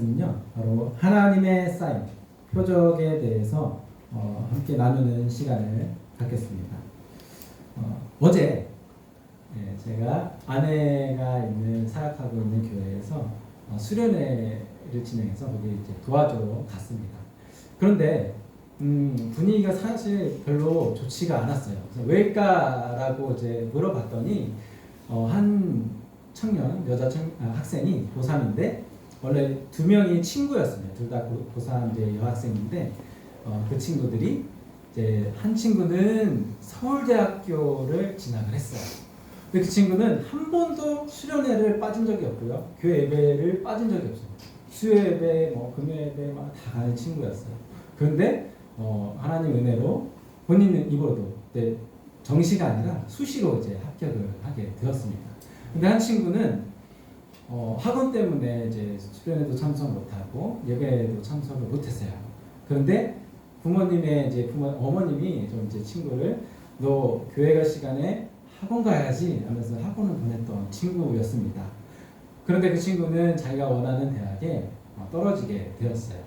말씀은요, 바로 하나님의 사인, 표적에 대해서 함께 나누는 시간을 갖겠습니다. 어제 제가 아내가 있는 사역하고 있는 교회에서 수련회를 진행해서 거기 이제 도와주러 갔습니다. 그런데 분위기가 사실 별로 좋지가 않았어요. 그래서 왜일까라고 이제 물어봤더니 한 청년, 학생이 고3인데 원래 두 명이 친구였습니다. 둘 다 고3 이제 여학생인데 그 친구들이 이제 한 친구는 서울대학교를 진학을 했어요. 근데 그 친구는 한 번도 수련회를 빠진 적이 없고요. 교회 예배를 빠진 적이 없어요. 수요 예배, 금요 예배 막 다 가는 친구였어요. 그런데 하나님 은혜로 본인은 입으로도 정시가 아니라 수시로 이제 합격을 하게 되었습니다. 근데 한 친구는 학원 때문에 이제 수련회도 참석 못하고 예배에도 참석을 못했어요. 그런데 부모님의 이제 어머님이 좀 이제 친구를 너 교회 갈 시간에 학원 가야지 하면서 학원을 보냈던 친구였습니다. 그런데 그 친구는 자기가 원하는 대학에 떨어지게 되었어요.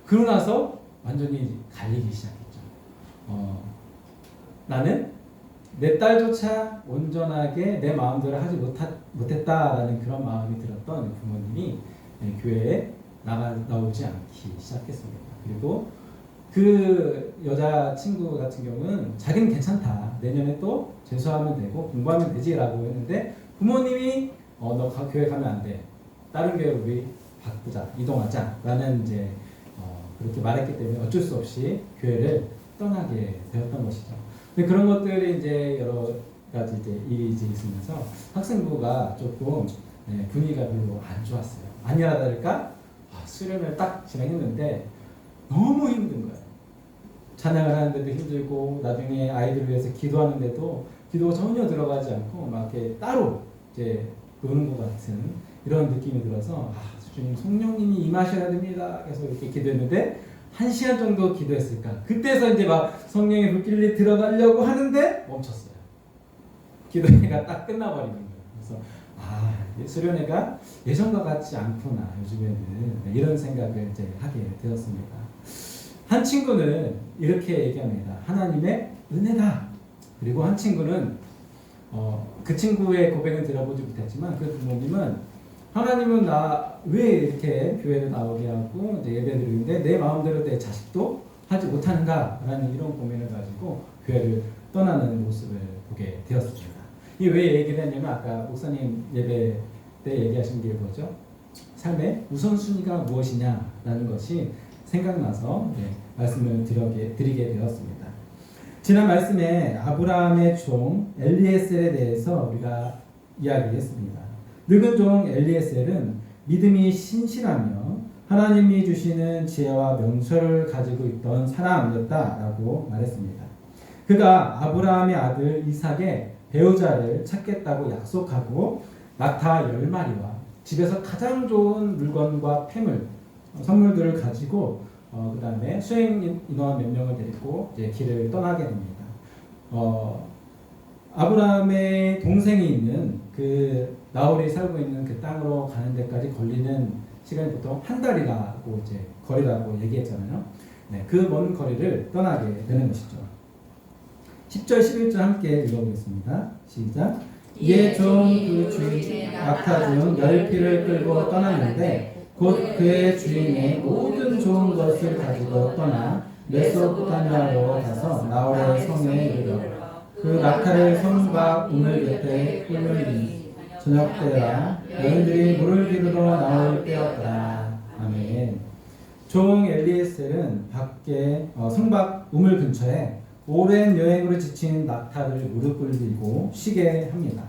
그러고 나서 완전히 갈리기 시작했죠. 나는 내 딸조차 온전하게 내 마음대로 하지 못했다라는 그런 마음이 들었던 부모님이 교회에 나오지 않기 시작했습니다. 그리고 그 여자친구 같은 경우는 자기는 괜찮다. 내년에 또 재수하면 되고 공부하면 되지라고 했는데 부모님이 너 교회 가면 안 돼. 다른 교회로 우리 바꾸자. 이동하자. 라는 이제 그렇게 말했기 때문에 어쩔 수 없이 교회를 떠나게 되었던 것이죠. 근데 그런 것들이 이제 여러 가지 이제 일이 이제 있으면서 학생부가 조금 분위기가 별로 안 좋았어요. 아니라 다를까 수련을 딱 진행했는데 너무 힘든 거예요. 찬양을 하는데도 힘들고 나중에 아이들을 위해서 기도하는데도 기도가 전혀 들어가지 않고 막 이렇게 따로 이제 노는 것 같은 이런 느낌이 들어서 주님 성령님이 임하셔야 됩니다. 그래서 이렇게 기도했는데 1시간 정도 기도했을까. 그때서 이제 막 성령의 불길이 들어가려고 하는데 멈췄어요. 기도회가 딱 끝나버리는 거예요. 그래서 수련회가 예전과 같지 않구나 요즘에는 이런 생각을 이제 하게 되었습니다. 한 친구는 이렇게 얘기합니다. 하나님의 은혜다. 그리고 한 친구는 그 친구의 고백은 들어보지 못했지만 그 부모님은 하나님은 나 왜 이렇게 교회를 나오게 하고 이제 예배 드리는데 내 마음대로 내 자식도 하지 못하는가라는 이런 고민을 가지고 교회를 떠나는 모습을 보게 되었습니다. 이 왜 얘기를 했냐면 아까 목사님 예배 때 얘기하신 게 뭐죠? 삶의 우선순위가 무엇이냐라는 것이 생각나서 말씀을 드리게 되었습니다. 지난 말씀에 아브라함의 종 엘리에셀에 대해서 우리가 이야기했습니다. 늙은 종 엘리에셀은 믿음이 신실하며 하나님이 주시는 지혜와 명철을 가지고 있던 사람이었다라고 말했습니다. 그가 아브라함의 아들 이삭의 배우자를 찾겠다고 약속하고 낙타 10마리와 집에서 가장 좋은 물건과 폐물, 선물들을 가지고 그 다음에 수행 인원 몇 명을 데리고 이제 길을 떠나게 됩니다. 아브라함의 동생이 있는 그 나홀이 살고 있는 그 땅으로 가는 데까지 걸리는 시간이 보통 한 달이라고 이제 거리라고 얘기했잖아요. 그 먼 거리를 떠나게 되는 것이죠. 10절 11절 함께 읽어보겠습니다. 시작. 이에 종 그 주인 낙타 중 10匹를 끌고 떠났는데 곧 그의 주인의 모든 좋은 것을 가지고 떠나 메소포타미아로 가서 나홀의 성에 이르러 그 낙타를 성과 우물 곁에 홀르니 저녁 때라 여인들이 물을 기르러 나올 때였더라. 아멘. 종 엘리에셀은 밖에 성곽 우물 근처에 오랜 여행으로 지친 낙타를 무릎 꿇리고 쉬게 합니다.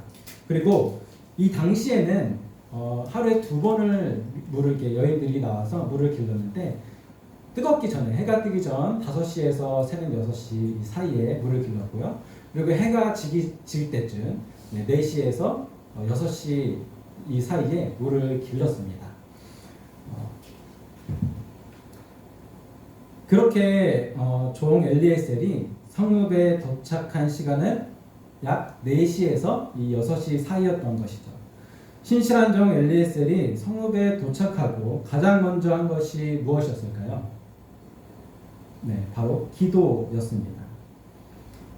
그리고 이 당시에는 하루에 2번을 물을 여인들이 나와서 물을 길렀는데 뜨겁기 전에 해가 뜨기 전 5시에서 새벽 6시 사이에 물을 길렀고요. 그리고 해가 질 때쯤 4시에서 6시 이 사이에 물을 길렀습니다. 그렇게 종 엘리에셀이 성읍에 도착한 시간은 약 4시에서 이 6시 사이였던 것이죠. 신실한 종 엘리에셀이 성읍에 도착하고 가장 먼저 한 것이 무엇이었을까요? 네, 바로 기도였습니다.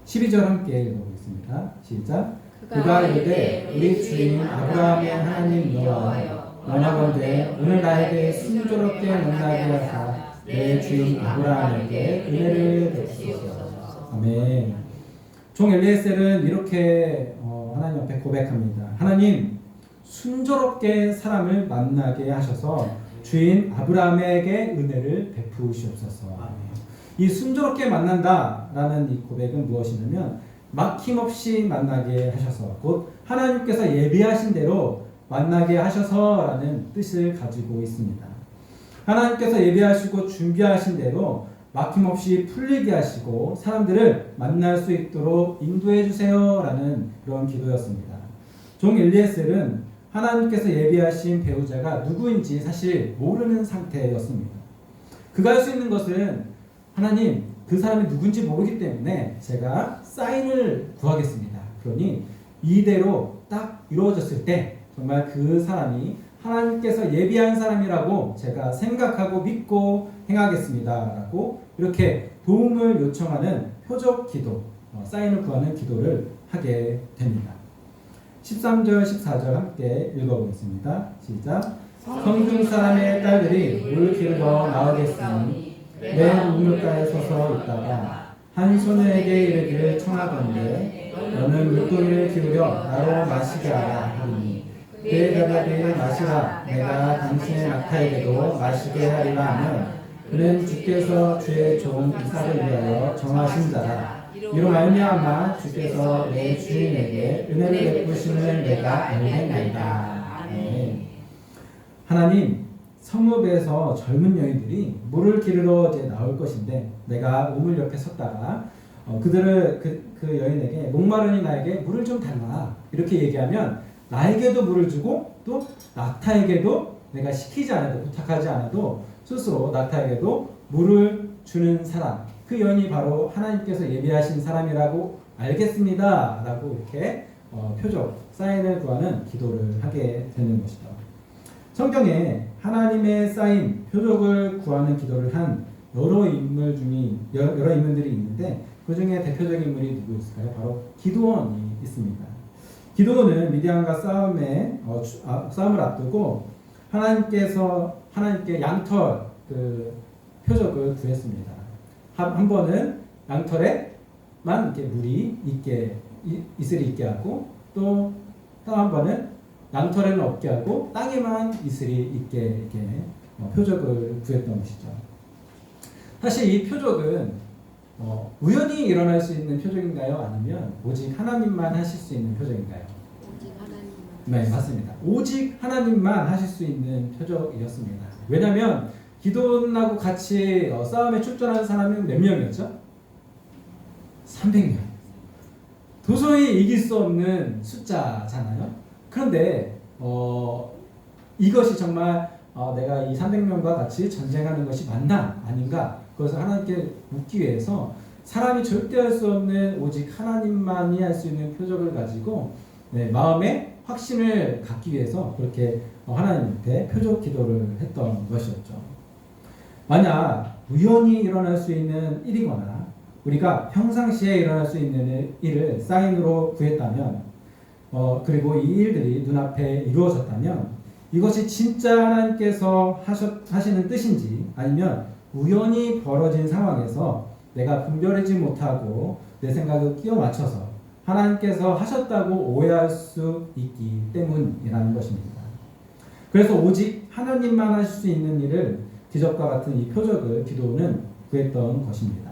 12절 함께 읽어보겠습니다. 시작. 그가 이르되 우리 주인 아브라함의 하나님 여호와여 원하건대 오늘 나에게 순조롭게 만나게 하사 내 주인 아브라함에게 은혜를 베푸소서. 아멘. 종 엘리에셀은 이렇게 하나님 앞에 고백합니다. 하나님, 순조롭게 사람을 만나게 하셔서 주인 아브라함에게 은혜를 베푸시옵소서. 이 순조롭게 만난다라는 이 고백은 무엇이냐면 막힘없이 만나게 하셔서, 곧 하나님께서 예비하신 대로 만나게 하셔서라는 뜻을 가지고 있습니다. 하나님께서 예비하시고 준비하신 대로 막힘없이 풀리게 하시고 사람들을 만날 수 있도록 인도해 주세요라는 그런 기도였습니다. 종 엘리에셀은 하나님께서 예비하신 배우자가 누구인지 사실 모르는 상태였습니다. 그가 할 수 있는 것은 하나님, 그 사람이 누군지 모르기 때문에 제가 사인을 구하겠습니다. 그러니 이대로 딱 이루어졌을 때 정말 그 사람이 하나님께서 예비한 사람이라고 제가 생각하고 믿고 행하겠습니다. 라고 이렇게 도움을 요청하는 표적 기도, 사인을 구하는 기도를 하게 됩니다. 13절, 14절 함께 읽어보겠습니다. 시작. 성중 사람의 딸들이 물 기르러 나오겠으니 내 우물가에 서서 있다가 한 소녀에게 이르기를 청하건대 너는 물동이를 기울여 나로 마시게 하라 하니 그의 대답에 마시라 내가 당신의 낙타에게도 마시게 하리라 하면 그는 주께서 주의 종 이삭을 위하여 정하신 자라. 이로 말미암아 주께서 내 주인에게 은혜를 베푸심을 내가 알겠나이다. 아멘. 하나님, 성읍에서 젊은 여인들이 물을 기르러 이제 나올 것인데 내가 우물 옆에 섰다가 그들을 그 여인에게 목마르니 나에게 물을 좀 달라 이렇게 얘기하면 나에게도 물을 주고 또 낙타에게도 내가 시키지 않아도 부탁하지 않아도 스스로 낙타에게도 물을 주는 사람, 그 여인이 바로 하나님께서 예비하신 사람이라고 알겠습니다 라고 이렇게 표적, 사인을 구하는 기도를 하게 되는 것이죠. 성경에 하나님의 사인, 표적을 구하는 기도를 한 여러 인물들이 있는데 그 중에 대표적인 인물이 누구였을까요? 바로 기드온이 있습니다. 기드온은 미디안과 싸움을 앞두고 하나님께 양털 표적을 구했습니다. 한 번은 양털에만 이렇게 물이 이슬이 있게 하고 또 한 번은 양털에는 없게 하고 땅에만 이슬이 있게 이렇게 표적을 구했던 것이죠. 사실 이 표적은 우연히 일어날 수 있는 표적인가요? 아니면 오직 하나님만 하실 수 있는 표적인가요? 오직 하나님만. 네, 맞습니다. 오직 하나님만 하실 수 있는 표적이었습니다. 왜냐하면 기드온하고 같이 싸움에 출전한 사람은 몇 명이었죠? 300명. 도저히 이길 수 없는 숫자잖아요. 그런데 이것이 정말 내가 이 300명과 같이 전쟁하는 것이 맞나 아닌가, 그것을 하나님께 묻기 위해서 사람이 절대 할 수 없는 오직 하나님만이 할 수 있는 표적을 가지고 마음에 확신을 갖기 위해서 그렇게 하나님한테 표적 기도를 했던 것이었죠. 만약 우연히 일어날 수 있는 일이거나 우리가 평상시에 일어날 수 있는 일을 사인으로 구했다면 그리고 이 일들이 눈앞에 이루어졌다면 이것이 진짜 하나님께서 하시는 뜻인지 아니면 우연히 벌어진 상황에서 내가 분별하지 못하고 내 생각을 끼워 맞춰서 하나님께서 하셨다고 오해할 수 있기 때문이라는 것입니다. 그래서 오직 하나님만 하실 수 있는 일을 기적과 같은 이 표적을 기도는 구했던 것입니다.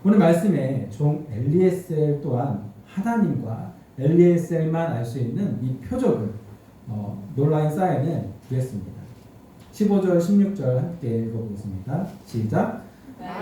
오늘 말씀에 종 엘리에셀 또한 하나님과 엘리에셀만 알 수 있는 이 표적을 놀라운 사인을 구했습니다. 15절 16절 함께 읽어보겠습니다. 시작.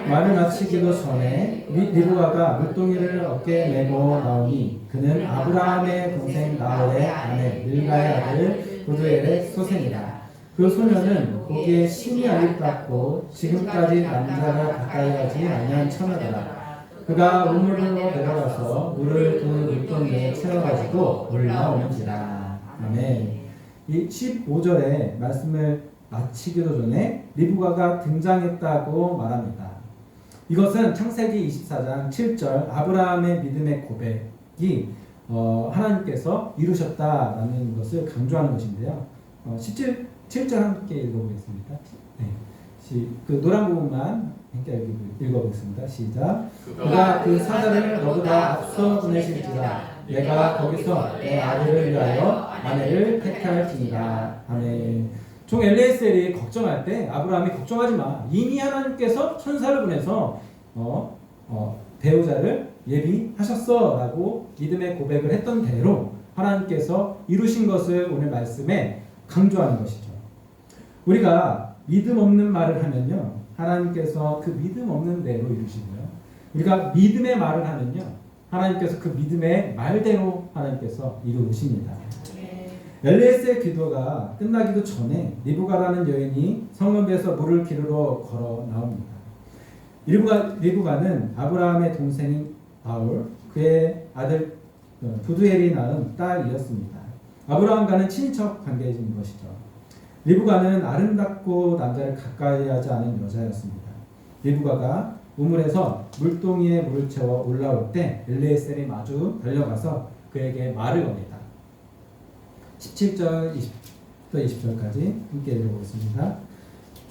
말을 마치기도 전에 리브가가 물동이를 어깨에 메고 나오니 그는 아브라함의 동생 나홀의 아내 밀가의 아들 부두엘의 소생이라. 그 소녀는 보기에 심히 아름답고 지금까지 남자가 가까이 하지 아니한 처녀더라. 그가 우물로 내려가서 물을 그 물동이에 채워가지고 올라오는지라. 아멘. 이 15절의 말씀을 마치기도 전에 리브가가 등장했다고 말합니다. 이것은 창세기 24장 7절 아브라함의 믿음의 고백이 하나님께서 이루셨다라는 것을 강조하는 것인데요. 7절 함께 읽어보겠습니다. 네. 그 노란 부분만 함께 읽어보겠습니다. 시작. 그가 그 사자를 너보다 앞서 보내실지라 내가 거기서 내 아들을 위하여 아내를 택할지니라. 아멘. 종 엘리에셀이 걱정할 때 아브라함이 걱정하지 마. 이미 하나님께서 천사를 보내서 배우자를 예비하셨어라고 믿음의 고백을 했던 대로 하나님께서 이루신 것을 오늘 말씀에 강조하는 것이죠. 우리가 믿음 없는 말을 하면요, 하나님께서 그 믿음 없는 대로 이루시고요. 우리가 믿음의 말을 하면요, 하나님께서 그 믿음의 말대로 하나님께서 이루십니다. 엘리에셀 기도가 끝나기도 전에 리브가라는 여인이 성읍에서 물을 기르러 걸어 나옵니다. 리브가는 아브라함의 동생인 바울, 그의 아들 부두엘이 낳은 딸이었습니다. 아브라함과는 친인척 관계인 것이죠. 리브가는 아름답고 남자를 가까이 하지 않은 여자였습니다. 리브가가 우물에서 물동이에 물을 채워 올라올 때 엘리에셀이 마주 달려가서 그에게 말을 겁니다. 17절, 20절, 20절까지 함께 읽어보겠습니다.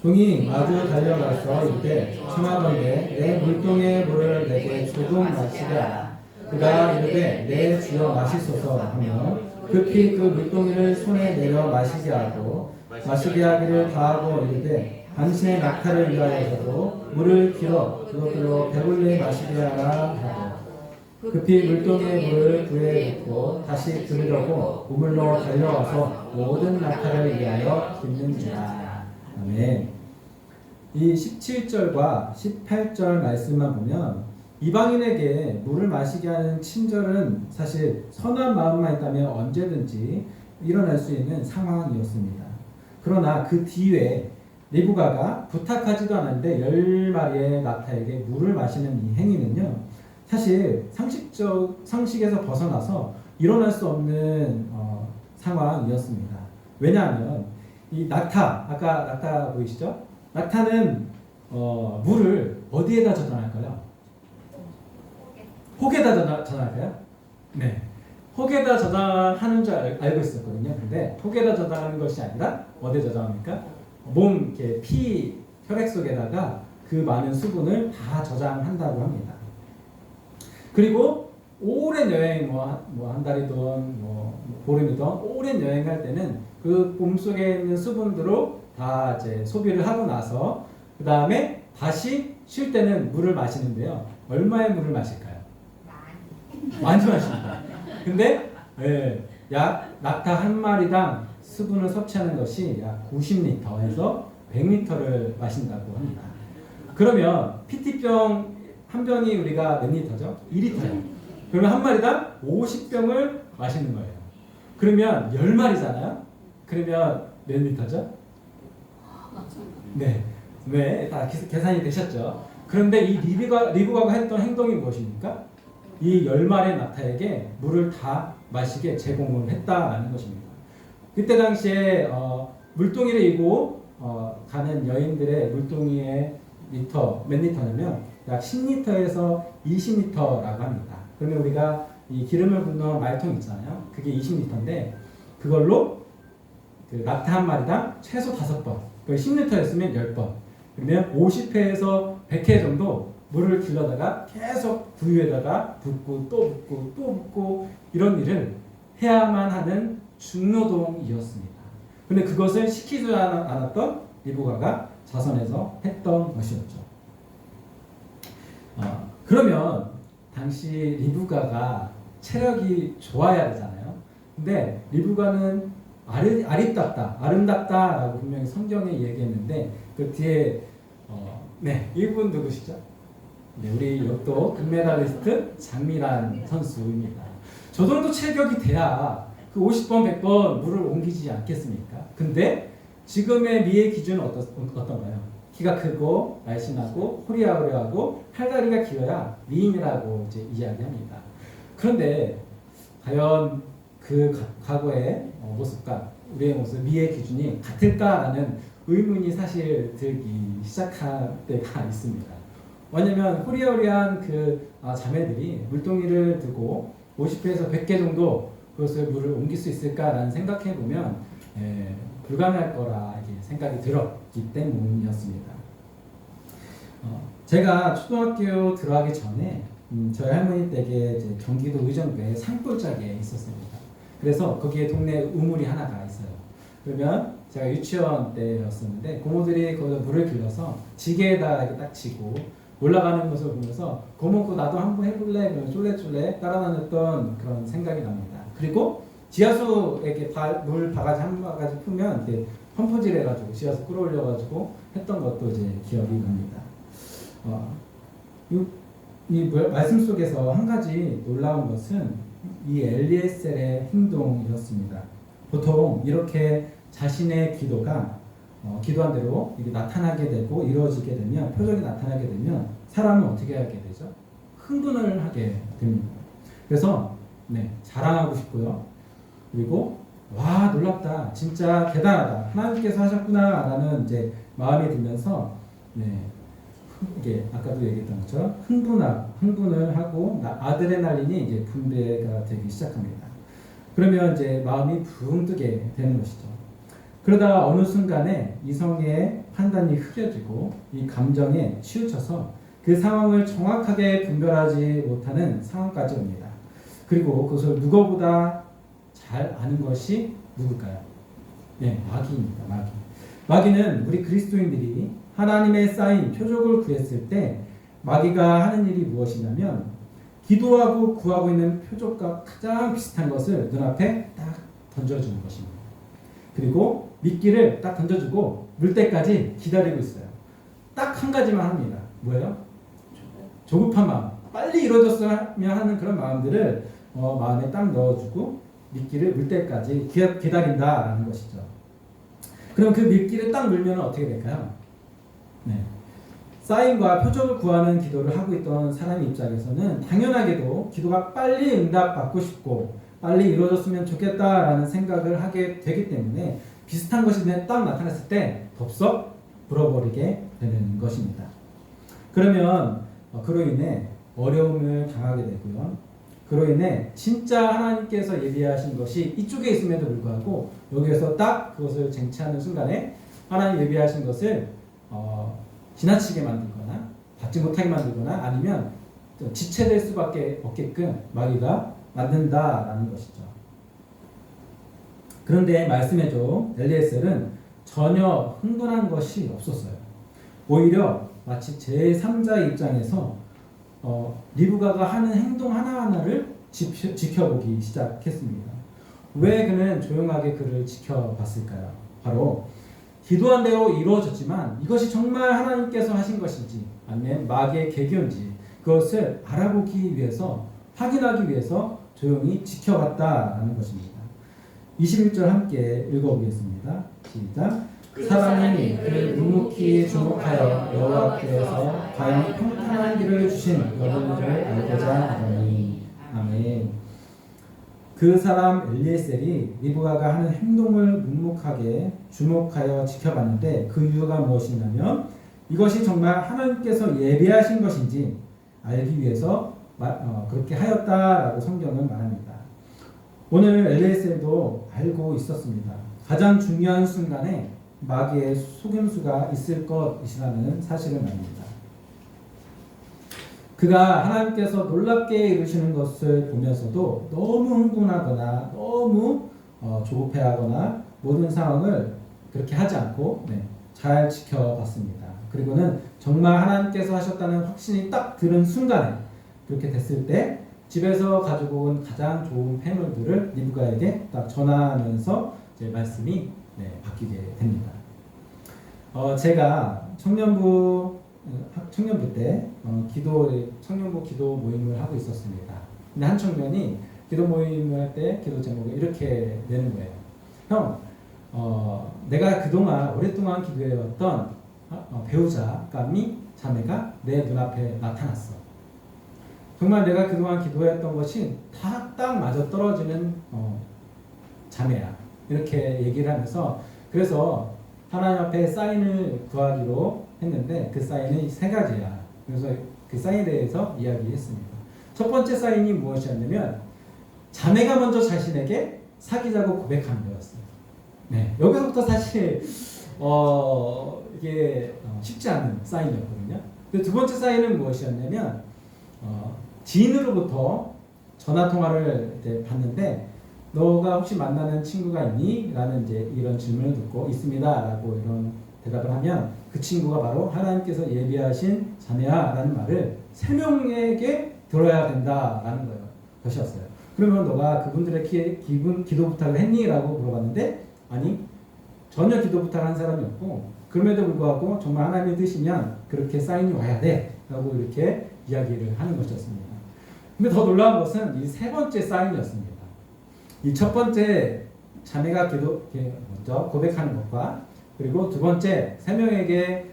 종이 마주 달려가서 이르되 청하건대 내 물동에 물을 내게 조금 마시게 하라. 그가 이르되 내 주여 마시소서 하며 급히 그 물동이를 손에 내려 마시게 하고 마시게 하기를 다하고 이르되 당신의 낙타를 위하여서도 물을 길어 그것들로 배불리 마시게 하라 하고 급히 물동이의 물을 부에 붓고 다시 들으려고 우물로 달려와서 모든 낙타를 위하여 깃는지라. 아멘. 이 17절과 18절 말씀만 보면 이방인에게 물을 마시게 하는 친절은 사실 선한 마음만 있다면 언제든지 일어날 수 있는 상황이었습니다. 그러나 그 뒤에 리브가가 부탁하지도 않았는데 10마리의 낙타에게 물을 마시는 이 행위는요, 사실 상식에서 벗어나서 일어날 수 없는 상황이었습니다. 왜냐하면 이 낙타, 아까 낙타 보이시죠? 낙타는 물을 어디에다 저장할까요? 혹에다 저장할까요? 네. 혹에다 저장하는 줄 알고 있었거든요. 근데 혹에다 저장하는 것이 아니라 어디에 저장합니까? 몸 이렇게 피 혈액 속에다가 그 많은 수분을 다 저장한다고 합니다. 그리고 오랜 여행 한 달이든 보름이든 오랜 여행할 때는 그 몸속에 있는 수분들로 다 이제 소비를 하고 나서 그 다음에 다시 쉴 때는 물을 마시는데요. 얼마의 물을 마실까요? 많이 마십니다. 근데 약 낙타 한 마리당 수분을 섭취하는 것이 약 90리터에서 100리터를 마신다고 합니다. 그러면 PT병 한 병이 우리가 몇 리터죠? 2리터예요. 그러면 한 마리당 50병을 마시는 거예요. 그러면 10마리잖아요. 그러면 몇 리터죠? 네, 다 계산이 되셨죠. 그런데 이 리브가가 했던 행동이 무엇입니까? 이 10마리의 낙타에게 물을 다 마시게 제공을 했다라는 것입니다. 그때 당시에 물동이를 이고 가는 여인들의 물동이의 몇 리터냐면 약 10리터에서 20리터라고 합니다. 그러면 우리가 이 기름을 붓는 말통 있잖아요. 그게 20리터인데 그걸로 그 낙타 한 마리당 최소 5번, 10리터였으면 10번, 그러면 50회에서 100회 정도 물을 길러다가 계속 부위에다가 붓고 또 붓고 또 붓고 이런 일을 해야만 하는 중노동이었습니다. 그런데 그것을 시키지 않았던 리브가가 자선해서 했던 것이었죠. 그러면 당시 리브가가 체력이 좋아야 되잖아요. 근데 리브가는 아름답다라고 분명히 성경에 얘기했는데 그 뒤에 이분 누구시죠? 네, 우리 역도 금메달리스트 장미란 선수입니다. 저 정도 체격이 돼야 그 50번, 100번 물을 옮기지 않겠습니까? 근데 지금의 미의 기준은 어떤가요? 키가 크고 날씬하고 호리호리하고 팔다리가 길어야 미인이라고 이제 이야기합니다. 그런데 과연 그 과거의 모습과 우리의 모습, 미의 기준이 같을까라는 의문이 사실 들기 시작할 때가 있습니다. 왜냐면 호리호리한 자매들이 물동이를 두고 50회에서 100개 정도 그것을 물을 옮길 수 있을까라는 생각해 보면 불가능할 거라 생각이 들었기 때문이었습니다. 제가 초등학교 들어가기 전에 저희 할머니 댁에 이제 경기도 의정부에 산골짜기에 있었습니다. 그래서 거기에 동네 우물이 하나가 있어요. 그러면 제가 유치원 때였었는데 고모들이 거기서 물을 길러서 지게에다 이렇게 딱 치고 올라가는 모습을 보면서 고모고 나도 한번 해볼래? 그러면 쫄래쫄래 따라다녔던 그런 생각이 납니다. 그리고 지하수에게 물 바가지 한 바가지 풀면 이렇게 펌프질 해가지고 지하수 끌어올려가지고 했던 것도 이제 기억이 납니다. 이 말씀 속에서 한 가지 놀라운 것은 이 엘리에셀의 행동이었습니다. 보통 이렇게 자신의 기도가 기도한 대로 이게 나타나게 되고 이루어지게 되면 표적이 나타나게 되면 사람은 어떻게 하게 되죠? 흥분을 하게 됩니다. 그래서 자랑하고 싶고요. 그리고 와 놀랍다, 진짜 대단하다, 하나님께서 하셨구나라는 이제 마음이 들면서 이게 아까도 얘기했던 것처럼 흥분을 하고 아드레날린이 이제 분배가 되기 시작합니다. 그러면 이제 마음이 붕 뜨게 되는 것이죠. 그러다가 어느 순간에 이성의 판단이 흐려지고 이 감정에 치우쳐서 그 상황을 정확하게 분별하지 못하는 상황까지 옵니다. 그리고 그것을 누구보다 잘 아는 것이 누굴까요? 마귀입니다. 마귀는 우리 그리스도인들이 하나님의 쌓인 표적을 구했을 때 마귀가 하는 일이 무엇이냐면 기도하고 구하고 있는 표적과 가장 비슷한 것을 눈앞에 딱 던져주는 것입니다. 그리고 미끼를 딱 던져주고 물 때까지 기다리고 있어요. 딱 한 가지만 합니다. 뭐예요? 조급한 마음, 빨리 이루어졌으면 하는 그런 마음들을 마음에 딱 넣어주고 미끼를 물 때까지 기다린다라는 것이죠. 그럼 그 미끼를 딱 물면 어떻게 될까요? 사인과 표적을 구하는 기도를 하고 있던 사람의 입장에서는 당연하게도 기도가 빨리 응답받고 싶고 빨리 이루어졌으면 좋겠다라는 생각을 하게 되기 때문에 비슷한 것이 딱 나타났을 때 덥석 불어버리게 되는 것입니다. 그러면 그로 인해 어려움을 당하게 되고요. 그로 인해 진짜 하나님께서 예비하신 것이 이쪽에 있음에도 불구하고 여기에서 딱 그것을 쟁취하는 순간에 하나님 예비하신 것을 지나치게 만들거나 받지 못하게 만들거나 아니면 지체될 수밖에 없게끔 마귀가 만든다라는 것이죠. 그런데 말씀해줘 엘리에셀은 전혀 흥분한 것이 없었어요. 오히려 마치 제3자의 입장에서 리브가가 하는 행동 하나하나를 지켜보기 시작했습니다. 왜 그는 조용하게 그를 지켜봤을까요? 바로 기도한 대로 이루어졌지만 이것이 정말 하나님께서 하신 것인지 아니면 마귀의 계교인지 그것을 알아보기 위해서 확인하기 위해서 조용히 지켜봤다라는 것입니다. 21절 함께 읽어보겠습니다. 시작. 사람이 그를 묵묵히 주목하여 여호와께서 과연 평탄한 길을 주신 여러분을 알고자 하더니. 아멘. 그 사람 엘리에셀이 리브가가 하는 행동을 묵묵하게 주목하여 지켜봤는데 그 이유가 무엇이냐면 이것이 정말 하나님께서 예비하신 것인지 알기 위해서 그렇게 하였다라고 성경은 말합니다. 오늘 엘리에셀도 알고 있었습니다. 가장 중요한 순간에 마귀의 속임수가 있을 것이라는 사실을 말합니다. 그가 하나님께서 놀랍게 이루시는 것을 보면서도 너무 흥분하거나 너무 조급해하거나 모든 상황을 그렇게 하지 않고 잘 지켜봤습니다. 그리고는 정말 하나님께서 하셨다는 확신이 딱 들은 순간에 그렇게 됐을 때 집에서 가지고 온 가장 좋은 폐물들을 리브가에게 딱 전하면서 이제 말씀이 바뀌게 됩니다. 제가 청년부 때 청년부 기도 모임을 하고 있었습니다. 근데 한 청년이 기도 모임을 할 때 기도 제목을 이렇게 내는 거예요. 형, 내가 그동안 오랫동안 기도해왔던 배우자감이 자매가 내 눈앞에 나타났어. 정말 내가 그동안 기도했던 것이 다 딱 맞아 떨어지는 자매야. 이렇게 얘기를 하면서 그래서 하나님 앞에 사인을 구하기로 했는데 그 사인은 세 가지야. 그래서 그 사인에 대해서 이야기했습니다. 첫 번째 사인이 무엇이었냐면 자매가 먼저 자신에게 사귀자고 고백하는 거였어요. 네, 여기서부터 사실 이게 쉽지 않은 사인이었거든요. 두 번째 사인은 무엇이었냐면 지인으로부터 전화 통화를 이제 받는데 너가 혹시 만나는 친구가 있니? 라는 이제 이런 질문을 듣고 있습니다. 라고 이런 대답을 하면 그 친구가 바로 하나님께서 예비하신 자매야 라는 말을 3명에게 들어야 된다라는 것이었어요. 그러면 너가 그분들의 기도 부탁을 했니? 라고 물어봤는데 아니 전혀 기도 부탁을 한 사람이 없고 그럼에도 불구하고 정말 하나님의 뜻이면 그렇게 사인이 와야 돼 라고 이렇게 이야기를 하는 것이었습니다. 근데 더 놀라운 것은 이 세 번째 사인이었습니다. 이 첫 번째 자매가 먼저 고백하는 것과 그리고 두 번째 3명에게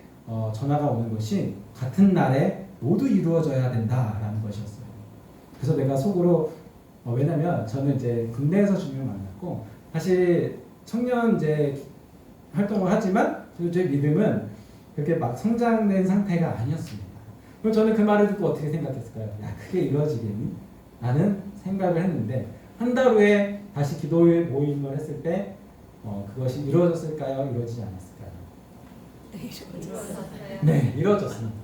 전화가 오는 것이 같은 날에 모두 이루어져야 된다라는 것이었어요. 그래서 내가 속으로 왜냐면 저는 이제 군대에서 주님을 만났고 사실 청년 이제 활동을 하지만 제 믿음은 그렇게 막 성장된 상태가 아니었습니다. 그럼 저는 그 말을 듣고 어떻게 생각했을까요? 야, 그게 이루어지겠니? 라는 생각을 했는데 한 달 후에 다시 기도회 모임을 했을 때 그것이 이루어졌을까요? 이루어지지 않았을까요? 네, 이루어졌습니다.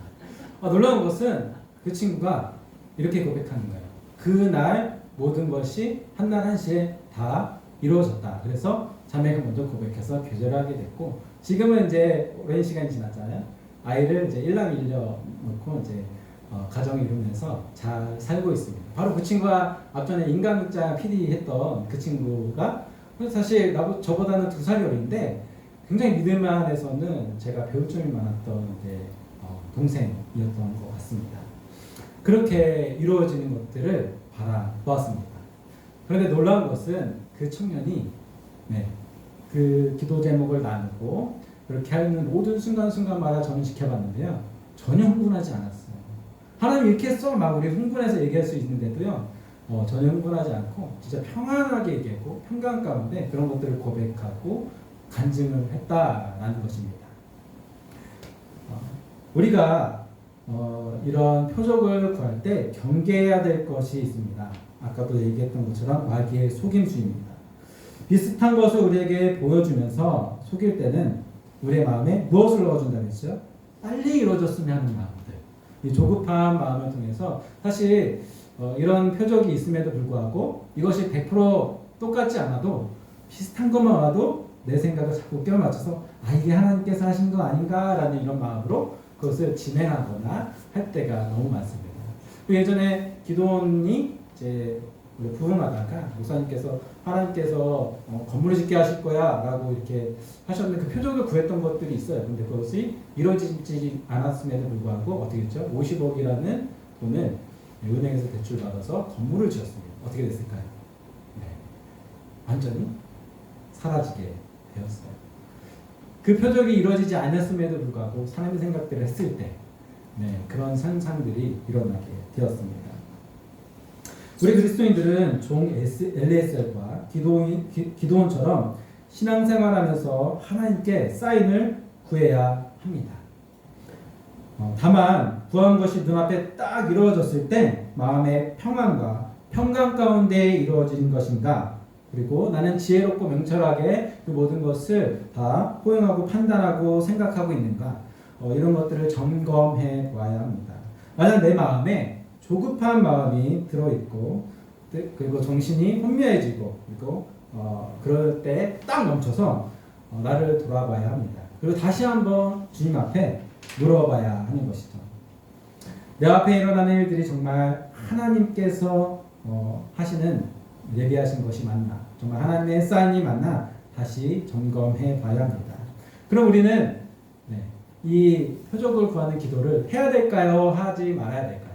놀라운 것은 그 친구가 이렇게 고백하는 거예요. 그날 모든 것이 한날 한시에 다 이루어졌다. 그래서 자매가 먼저 고백해서 교제를 하게 됐고 지금은 이제 오랜 시간이 지났잖아요. 아이를 이제 일남 일녀 놓고 이제 가정을 이루면서 잘 살고 있습니다. 바로 그 친구가 앞전에 인간극장 PD 했던 그 친구가 사실 저보다는 2살이 어린데 굉장히 믿음 안에서는 제가 배울 점이 많았던 동생이었던 것 같습니다. 그렇게 이루어지는 것들을 바라보았습니다. 그런데 놀라운 것은 그 청년이 그 기도 제목을 나누고 그렇게 하는 모든 순간순간마다 저는 지켜봤는데요. 전혀 흥분하지 않았어요. 하나님 이렇게 했어? 막 우리 흥분해서 얘기할 수 있는데도요. 전혀 흥분하지 않고 진짜 평안하게 얘기하고 평강 가운데 그런 것들을 고백하고 간증을 했다라는 것입니다. 우리가 이런 표적을 구할 때 경계해야 될 것이 있습니다. 아까도 얘기했던 것처럼 마귀의 속임수입니다. 비슷한 것을 우리에게 보여주면서 속일 때는 우리의 마음에 무엇을 넣어준다고 했죠? 빨리 이루어졌으면 하는 마음들. 이 조급한 마음을 통해서 사실 이런 표적이 있음에도 불구하고 이것이 100% 똑같지 않아도 비슷한 것만 와도 내 생각을 자꾸 껴 맞춰서 이게 하나님께서 하신 거 아닌가라는 이런 마음으로 그것을 진행하거나 할 때가 너무 많습니다. 예전에 기도원이 이제 부흥하다가 목사님께서 하나님께서 건물을 짓게 하실 거야 라고 이렇게 하셨는데 그 표적을 구했던 것들이 있어요. 근데 그것이 이루어지지 않았음에도 불구하고 어떻게 했죠? 50억이라는 돈을 은행에서 대출 받아서 건물을 지었습니다. 어떻게 됐을까요? 완전히 사라지게 되었어요. 그 표적이 이루어지지 않았음에도 불구하고 사람의 생각들을 했을 때 그런 상상들이 일어나게 되었습니다. 우리 그리스도인들은 종 엘리에셀과 기도원처럼 신앙생활하면서 하나님께 사인을 구해야 합니다. 다만 구한 것이 눈앞에 딱 이루어졌을 때 마음의 평안과 평강 가운데 이루어진 것인가, 그리고 나는 지혜롭고 명철하게 그 모든 것을 다 포용하고 판단하고 생각하고 있는가, 이런 것들을 점검해 보아야 합니다. 만약 내 마음에 조급한 마음이 들어있고 그리고 정신이 혼미해지고 그리고 그럴 때 딱 멈춰서 나를 돌아봐야 합니다. 그리고 다시 한번 주님 앞에 물어봐야 하는 것이죠. 내 앞에 일어나는 일들이 정말 하나님께서 하시는 예비하신 것이 맞나, 정말 하나님의 사인이 맞나 다시 점검해 봐야 합니다. 그럼 우리는 이 표적을 구하는 기도를 해야 될까요? 하지 말아야 될까요?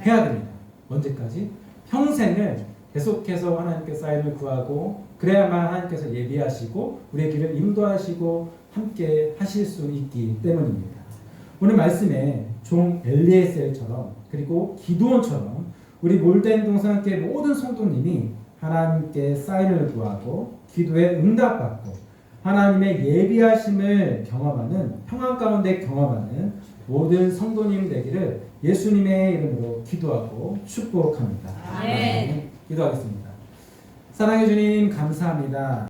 해야 됩니다. 언제까지? 평생을 계속해서 하나님께 사인을 구하고 그래야만 하나님께서 예비하시고 우리의 길을 인도하시고 함께 하실 수 있기 때문입니다. 오늘 말씀에 종 엘리에셀처럼 그리고 기도원처럼 우리 몰된 동산교회 모든 성도님이 하나님께 사인을 구하고 기도에 응답받고 하나님의 예비하심을 경험하는 평안 가운데 경험하는 모든 성도님 되기를 예수님의 이름으로 기도하고 축복합니다. 아멘. 기도하겠습니다. 사랑해 주님 감사합니다.